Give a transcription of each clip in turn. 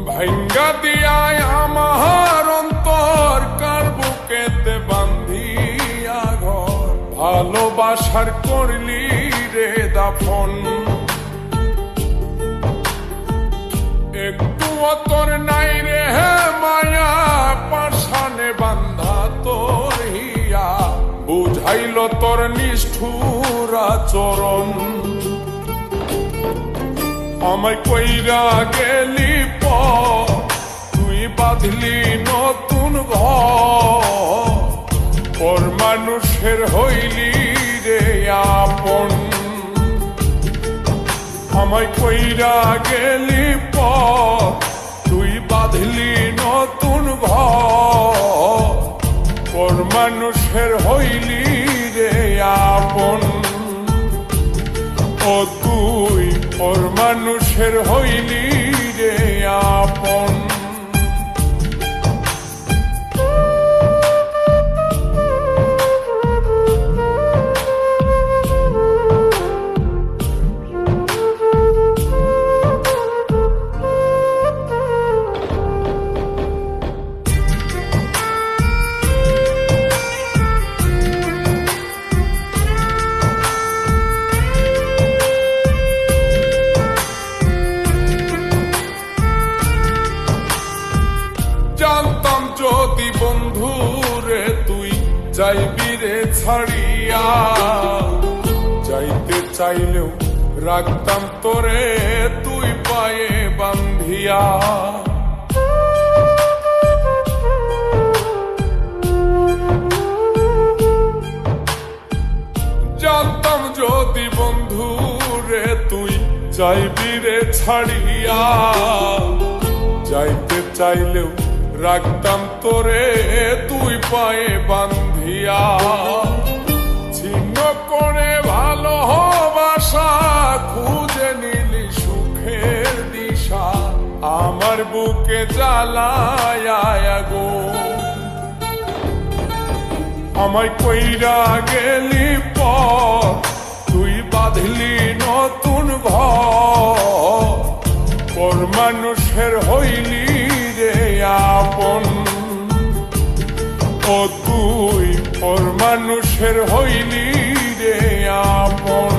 ভাঙ্গা দিয়ায় আমার অন্তর কার বুকেতে বান্ধিয়া ঘর, ভালোবাসার করলি রে দাফন। একটু তোর নাই রে মায়া, পাশানে বান্ধা তোর হিয়া, বুঝাইল তোর নিষ্ঠুর আচরণ। আমায় কইরা গেলি তুই বাঁধলি নতুন ঘর, পর মানুষের হইলি রে আপন। আমায় কইরা গেলি তুই বাঁধলি নতুন ঘর, পর মানুষের হইলি রে আপন। ও তুই পর মানুষের হইলি রে আপন। জানতাম যদি বন্ধু রে তুই যাইবি রে ছাড়িয়া, যাইতে চাইলেও রাখতাম তোরে তুই পায়ে বান্ধিয়া। জানতাম যদি বন্ধু রে তুই যাইবি রে ছাড়িয়া, যাইতে চাইলেও রাখতাম তোরে তুই পায়ে বান্ধিয়া। ছিন্ন করে ভালোবাসা খুঁজে নিলি সুখের দিশা, আমার বুকে জ্বালায় আগুন। আমায় কইরা গেলি তুই বাঁধলি নতুন ঘর, পর মানুষের হইলি রে আপন। ও তুই পর মানুষের হইলি রে আপন।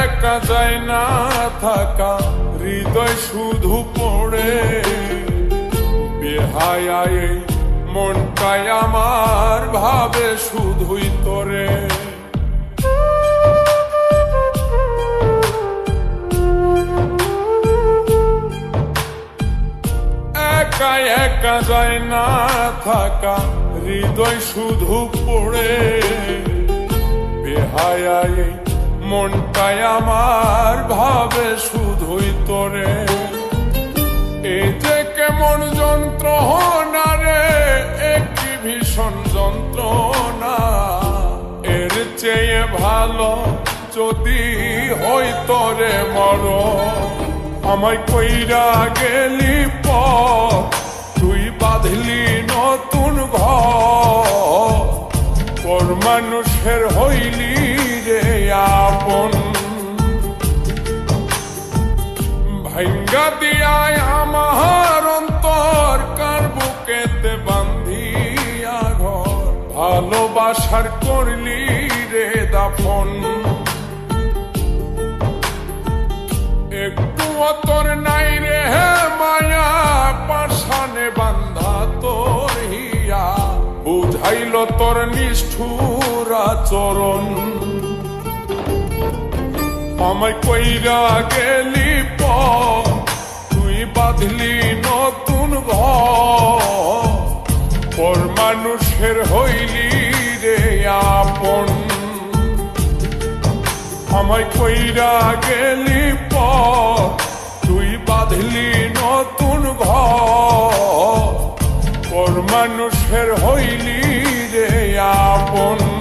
একা যায় না থাকা, হৃদয় শুধু পড়ে বেহায়ায় মনটাই আমার ভাবে শুধুই তোরে। একা একা যায় না থাকা, হৃদয় শুধু পড়ে বেহায়ায় মনটাই আমার ভাবে শুধুই তোরে। এই যে কেমন যন্ত্রণা রে, একটি ভীষণ যন্ত্রণা, এর চেয়ে ভালো যদি হই তোরে মর। আমায় কইরা গেলি তুই বাঁধলি নতুন ঘর, পর মানুষের হইলি রে আপন। ভাঙ্গা দিয়ায় আমার অন্তর কার বুকেতে বান্ধিয়া ঘর, ভালোবাসার করলি রে দাফন। একটু তোর নাই রে মায়া, পাশানে বান্ধা তোর হিয়া, বুঝাইল তোর নিষ্ঠুর আচরণ। আমায় কইরা গেলি তুই বাঁধলি নতুন ঘর, পর মানুষের হইলি রে আপন। আমায় কইরা গেলি পর তুই বাঁধলি নতুন ঘর, পর মানুষের হইলি রে আপন।